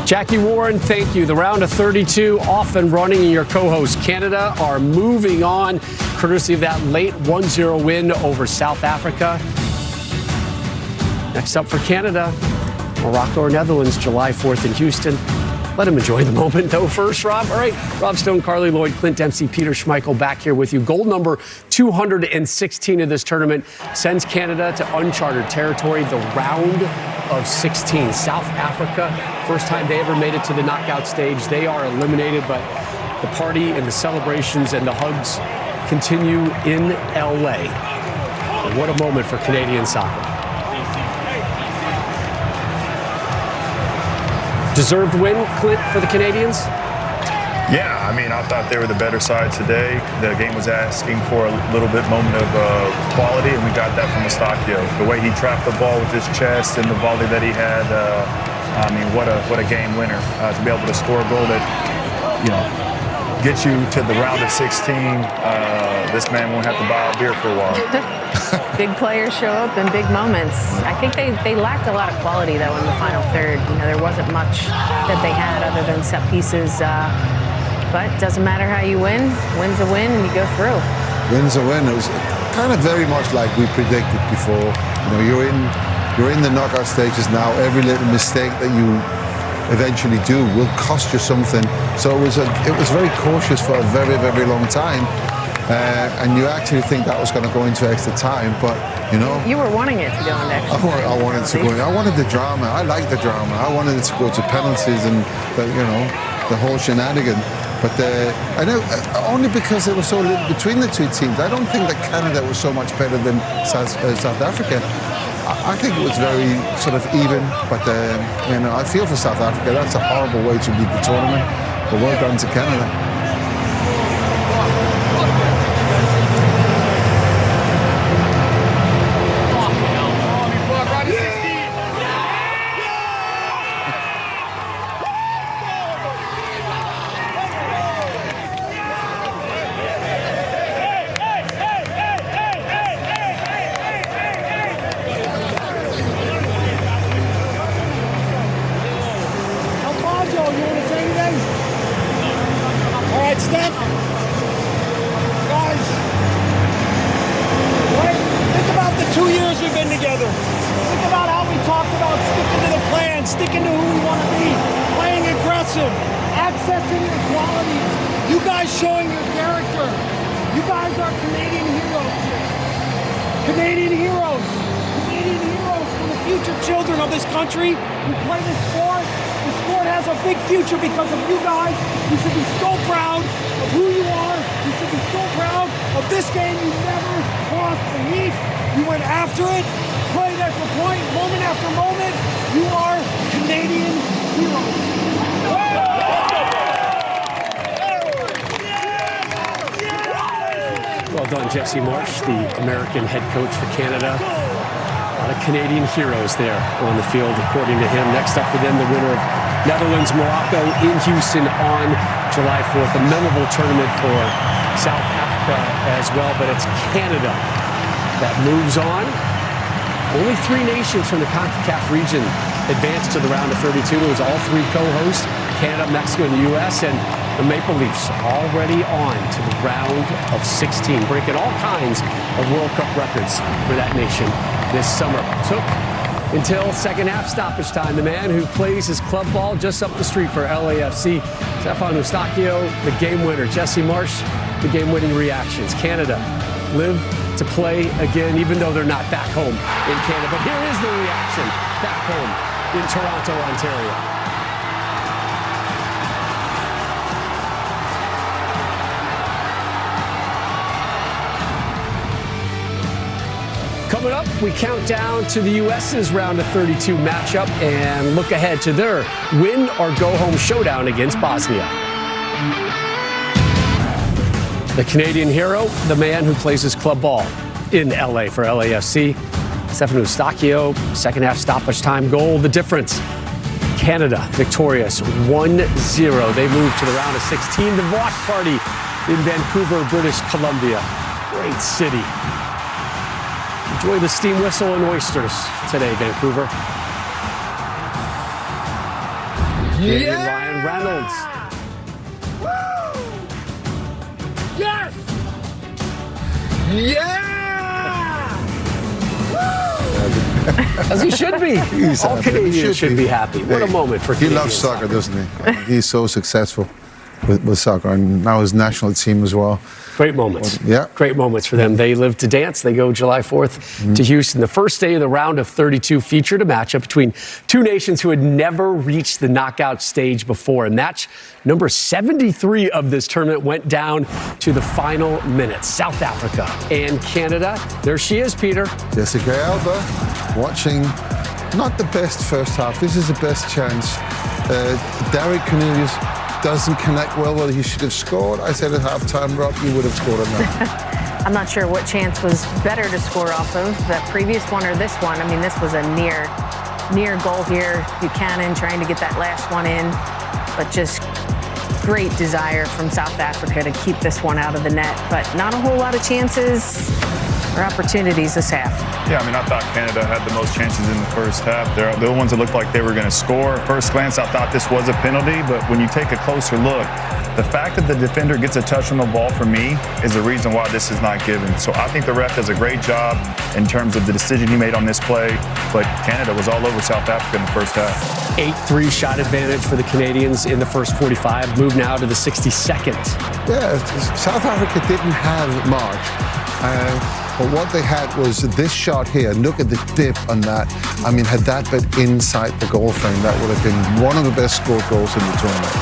Jackie Warren, thank you. The round of 32 off and running, and your co-host Canada are moving on, courtesy of that late 1-0 win over South Africa. Next up for Canada, Morocco or Netherlands, July 4th in Houston. Let him enjoy the moment, though, first, Rob. All right, Rob Stone, Carly Lloyd, Clint Dempsey, Peter Schmeichel back here with you. Goal number 216 of this tournament sends Canada to uncharted territory, the round of 16. South Africa, first time they ever made it to the knockout stage. They are eliminated, but the party and the celebrations and the hugs continue in L.A. What a moment for Canadian soccer. Deserved win, Clint, for the Canadians? Yeah, I mean, I thought they were the better side today. The game was asking for a little bit moment of quality, and we got that from Eustaquio. The way he trapped the ball with his chest and the volley that he had, I mean, what a game winner. To be able to score a goal that, gets you to the round of 16, this man won't have to buy a beer for a while. Big players show up in big moments. I think they lacked a lot of quality, though, in the final third. There wasn't much that they had other than set pieces. But it doesn't matter how you win. Win's a win, and you go through. Win's a win. It was kind of very much like we predicted before. You're in the knockout stages now. Every little mistake that you eventually do will cost you something. So it was very cautious for a very, very long time. And you actually think that was going to go into extra time, but you were wanting it to go into extra time. I wanted it to go in. I wanted the drama. I like the drama. I wanted it to go to penalties and the whole shenanigan. But I know only because there was so little between the two teams. I don't think that Canada was so much better than South Africa. I think it was very sort of even. But I feel for South Africa. That's a horrible way to lead the tournament. But well done to Canada. Because of you guys, you should be so proud of who you are. You should be so proud of this game. You never lost the heat. You went after it, played after point, moment after moment. You are Canadian heroes. Well done, Jesse Marsh, the American head coach for Canada. A lot of Canadian heroes there on the field, according to him. Next up for them, the winner of Netherlands, Morocco in Houston on July 4th. A memorable tournament for South Africa as well, but it's Canada that moves on. Only 3 nations from the CONCACAF region advanced to the round of 32. It was all 3 co-hosts, Canada, Mexico, and the U.S., and the Maple Leafs already on to the round of 16, breaking all kinds of World Cup records for that nation this summer. So, until second half stoppage time, the man who plays his club ball just up the street for LAFC, Eustaquio, the game winner. Jesse Marsh, the game-winning reactions. Canada live to play again, even though they're not back home in Canada. But here is the reaction back home in Toronto, Ontario. Coming up, we count down to the U.S.'s round of 32 matchup and look ahead to their win or go home showdown against Bosnia. The Canadian hero, the man who plays his club ball in L.A. for LAFC, Eustaquio, second half stoppage time goal. The difference, Canada victorious 1-0. They move to the round of 16. The watch party in Vancouver, British Columbia. Great city. Enjoy the steam whistle and oysters today, Vancouver. Canadian Ryan Reynolds. Yes! Yeah! As he should be. All happy. Canadians should be happy. What a moment for He Canadian loves soccer, doesn't he? He's so successful with soccer, and now his national team as well. Great moments. Yeah. Great moments for them. They live to dance. They go July 4th to Houston. The first day of the round of 32 featured a matchup between two nations who had never reached the knockout stage before. And match number 73 of this tournament went down to the final minutes. South Africa and Canada. There she is, Peter. Jessica Alba watching not the best first half. This is the best chance. Derek Cornelius doesn't connect well. He should have scored. I said at halftime, Rob, you would have scored on that. I'm not sure what chance was better to score off of, that previous one or this one. I mean, this was a near goal here. Buchanan trying to get that last one in, but just great desire from South Africa to keep this one out of the net. But not a whole lot of chances or opportunities this half. Yeah, I mean, I thought Canada had the most chances in the first half. They're the ones that looked like they were going to score. At first glance, I thought this was a penalty, but when you take a closer look, the fact that the defender gets a touch on the ball, for me, is the reason why this is not given. So I think the ref does a great job in terms of the decision he made on this play, but Canada was all over South Africa in the first half. 8-3 shot advantage for the Canadians in the first 45. Move now to the 62nd. Yeah, South Africa didn't have much. But what they had was this shot here. Look at the dip on that. I mean, had that been inside the goal frame, that would have been one of the best scored goals in the tournament.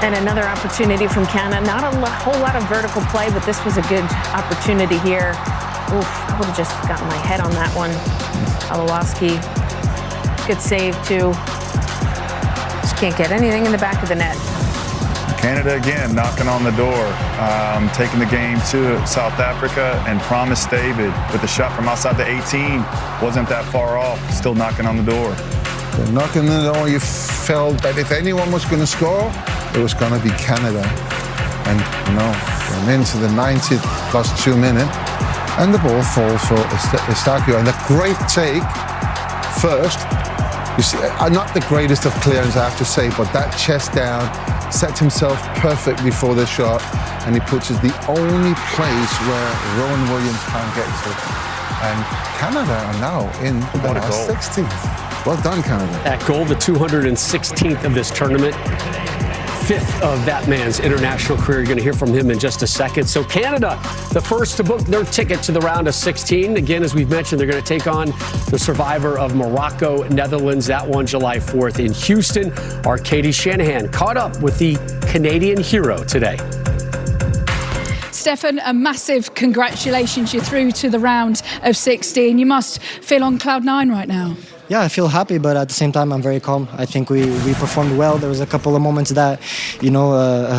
And another opportunity from Canada. Not a whole lot of vertical play, but this was a good opportunity here. Oof, I would have just gotten my head on that one. Alowski, good save too. Just can't get anything in the back of the net. Canada again knocking on the door, taking the game to South Africa, and Promise David with a shot from outside the 18 wasn't that far off, still knocking on the door. So knocking on the door, you felt that if anyone was going to score, it was going to be Canada. And you know, we're into the 90th plus 2 minutes, and the ball falls for Eustaquio. And a great take first. You see, not the greatest of clearance, I have to say, but that chest down, set himself perfectly for the shot, and he puts it the only place where Rowan Williams can't get to. And Canada are now in the last 16. Well done, Canada. That goal, the 216th of this tournament. 5th of that man's international career. You're going to hear from him in just a second. So Canada, the first to book their ticket to the round of 16. Again, as we've mentioned, they're going to take on the survivor of Morocco, Netherlands. That one July 4th in Houston. Our Katie Shanahan caught up with the Canadian hero today. Stefan, a massive congratulations. You're through to the round of 16. You must feel on cloud 9 right now. Yeah, I feel happy, but at the same time, I'm very calm. I think we performed well. There was a couple of moments that,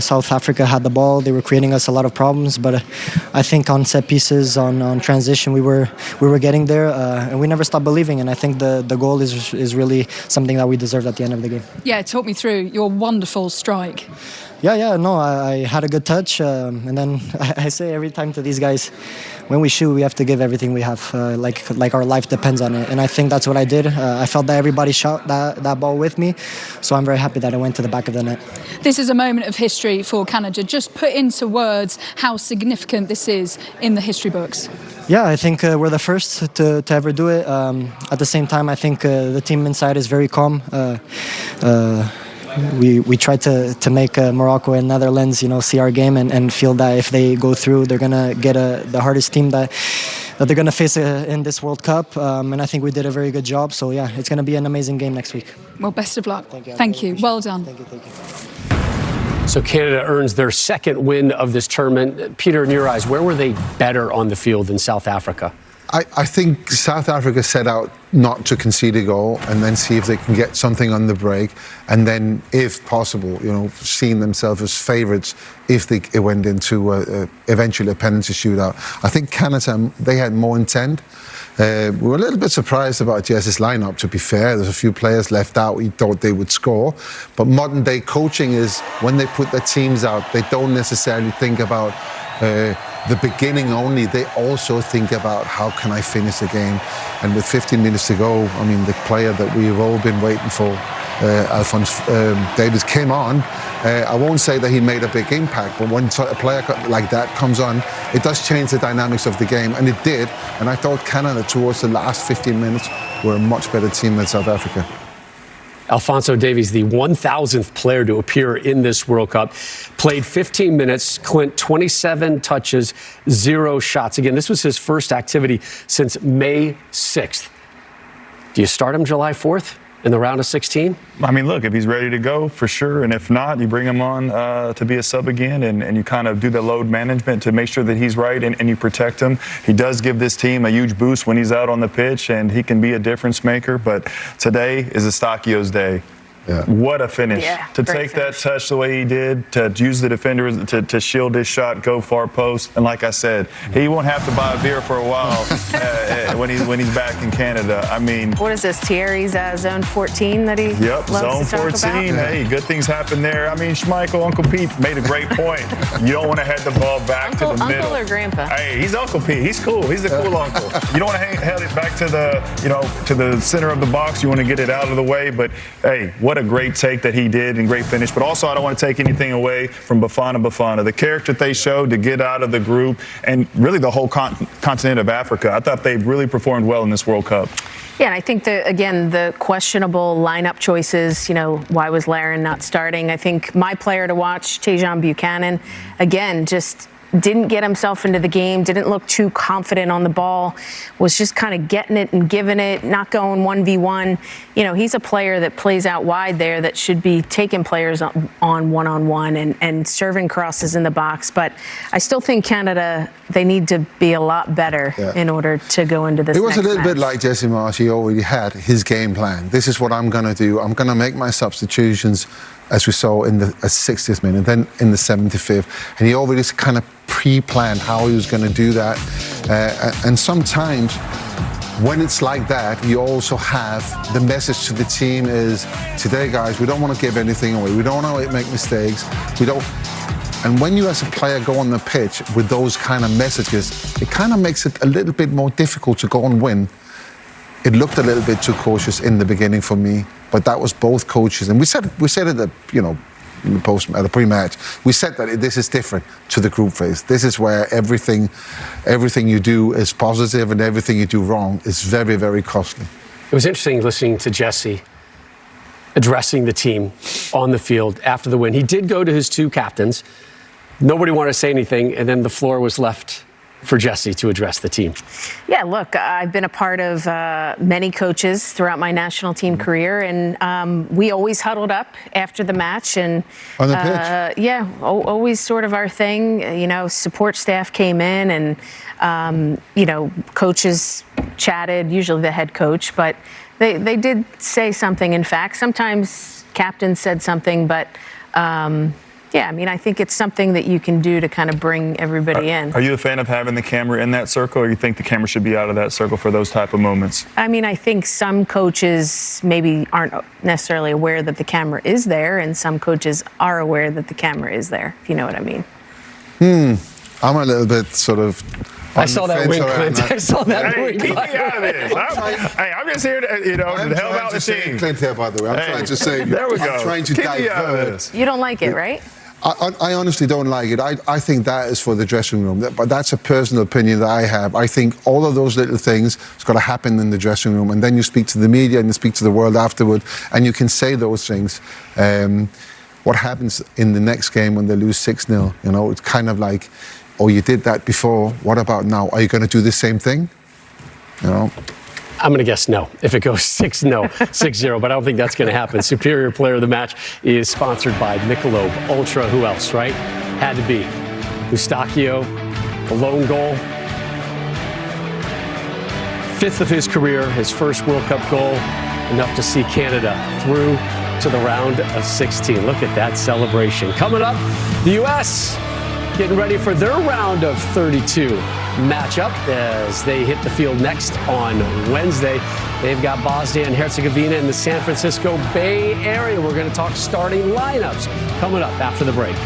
South Africa had the ball. They were creating us a lot of problems, but I think on set pieces, on transition, we were getting there, and we never stopped believing. And I think the goal is really something that we deserved at the end of the game. Yeah, talk me through your wonderful strike. I had a good touch, and then I say every time to these guys, when we shoot, we have to give everything we have, like our life depends on it. And I think that's what I did. I felt that everybody shot that ball with me, so I'm very happy that it went to the back of the net. This is a moment of history for Canada. Just put into words how significant this is in the history books. Yeah, I think we're the first to ever do it. At the same time, I think the team inside is very calm. We try to make Morocco and Netherlands, see our game and feel that if they go through, they're gonna get the hardest team that they're gonna face in this World Cup. And I think we did a very good job. So yeah, it's gonna be an amazing game next week. Well, best of luck. Thank you. Well done. Thank you. So Canada earns their second win of this tournament. Peter, in your eyes, where were they better on the field than South Africa? I think South Africa set out not to concede a goal and then see if they can get something on the break, and then, if possible, seeing themselves as favourites if it went into eventually a penalty shootout. I think Canada, they had more intent. We were a little bit surprised about Jess's lineup, to be fair. There's a few players left out we thought they would score. But modern day coaching is when they put their teams out, they don't necessarily think about the beginning only. They also think about how can I finish the game. And with 15 minutes to go, I mean, the player that we've all been waiting for Alphonse Davies came on, I won't say that he made a big impact, but when a player like that comes on, it does change the dynamics of the game, and it did. And I thought Canada, towards the last 15 minutes, were a much better team than South Africa. Alphonso Davies, the 1,000th player to appear in this World Cup, played 15 minutes. Clint, 27 touches, 0 shots. Again, this was his first activity since May 6th. Do you start him July 4th in the round of 16? I mean, look, if he's ready to go, for sure. And if not, you bring him on to be a sub again, and you kind of do the load management to make sure that he's right and you protect him. He does give this team a huge boost when he's out on the pitch, and he can be a difference maker. But today is Eustaquio's day. Yeah. What a finish. Yeah, to take that touch the way he did, to use the defender to shield his shot, go far post. And like I said, he won't have to buy a beer for a while when he's back in Canada. I mean, What is this, Thierry's zone 14 that he yep, loves zone to talk 14. about? Hey, good things happen there. I mean, Schmeichel, Uncle Pete made a great point. You don't want to head the ball back to the middle. Uncle or Grandpa? Hey, he's Uncle Pete. He's cool. He's the cool uncle. You don't want to head it back to the center of the box. You want to get it out of the way. But hey, what a great take that he did and great finish. But also, I don't want to take anything away from Bafana. The character that they showed to get out of the group, and really the whole continent of Africa. I thought they really performed well in this World Cup. Yeah, and I think the questionable lineup choices, why was Larin not starting? I think my player to watch, Tejan Buchanan, again, just didn't get himself into the game, didn't look too confident on the ball, was just kind of getting it and giving it, not going 1v1. He's a player that plays out wide there that should be taking players on one-on-one and serving crosses in the box. But I still think Canada, they need to be a lot better in order to go into this It was next a little match. bit like Jesse Marsh. He already had his game plan. This is what I'm going to do. I'm going to make my substitutions, as we saw in the 60th minute, then in the 75th. And he already kind of pre-planned how he was going to do that. And sometimes when it's like that, you also have the message to the team is, today, guys, we don't want to give anything away. We don't want to make mistakes. And when you as a player go on the pitch with those kind of messages, it kind of makes it a little bit more difficult to go and win. It looked a little bit too cautious in the beginning for me, but that was both coaches. And we said it, in the at the pre-match, we said that this is different to the group phase. This is where everything you do is positive and everything you do wrong is very, very costly. It was interesting listening to Jesse addressing the team on the field after the win. He did go to his two captains. Nobody wanted to say anything, and then the floor was left for Jesse to address the team. Yeah, look, I've been a part of many coaches throughout my national team career, and we always huddled up after the match. And on the pitch? Yeah, always sort of our thing. Support staff came in, and coaches chatted, usually the head coach, but they did say something. In fact, sometimes captains said something, but I think it's something that you can do to kind of bring everybody in. Are you a fan of having the camera in that circle, or you think the camera should be out of that circle for those type of moments? I think some coaches maybe aren't necessarily aware that the camera is there, and some coaches are aware that the camera is there, if you know what I mean. I'm a little bit sort of... I saw that wink, Clint. I saw that Hey, wink. keep me out of this. I'm just here to, to help out the team. Clint here, by the way. I'm trying to save you. There we go. I'm trying to keep me out of divert. this. You don't like it, right? I honestly don't like it. I think that is for the dressing room. But that's a personal opinion that I have. I think all of those little things has got to happen in the dressing room. And then you speak to the media and you speak to the world afterward. And you can say those things. What happens in the next game when they lose 6-0? It's kind of like, oh, you did that before. What about now? Are you going to do the same thing? I'm going to guess no. If it goes 6-0, but I don't think that's going to happen. Superior Player of the Match is sponsored by Michelob Ultra. Who else, right? Had to be Eustaquio, the lone goal. 5th of his career, his first World Cup goal, enough to see Canada through to the round of 16. Look at that celebration. Coming up, the U.S. getting ready for their round of 32 matchup as they hit the field next on Wednesday. They've got Bosnia and Herzegovina in the San Francisco Bay Area. We're going to talk starting lineups coming up after the break.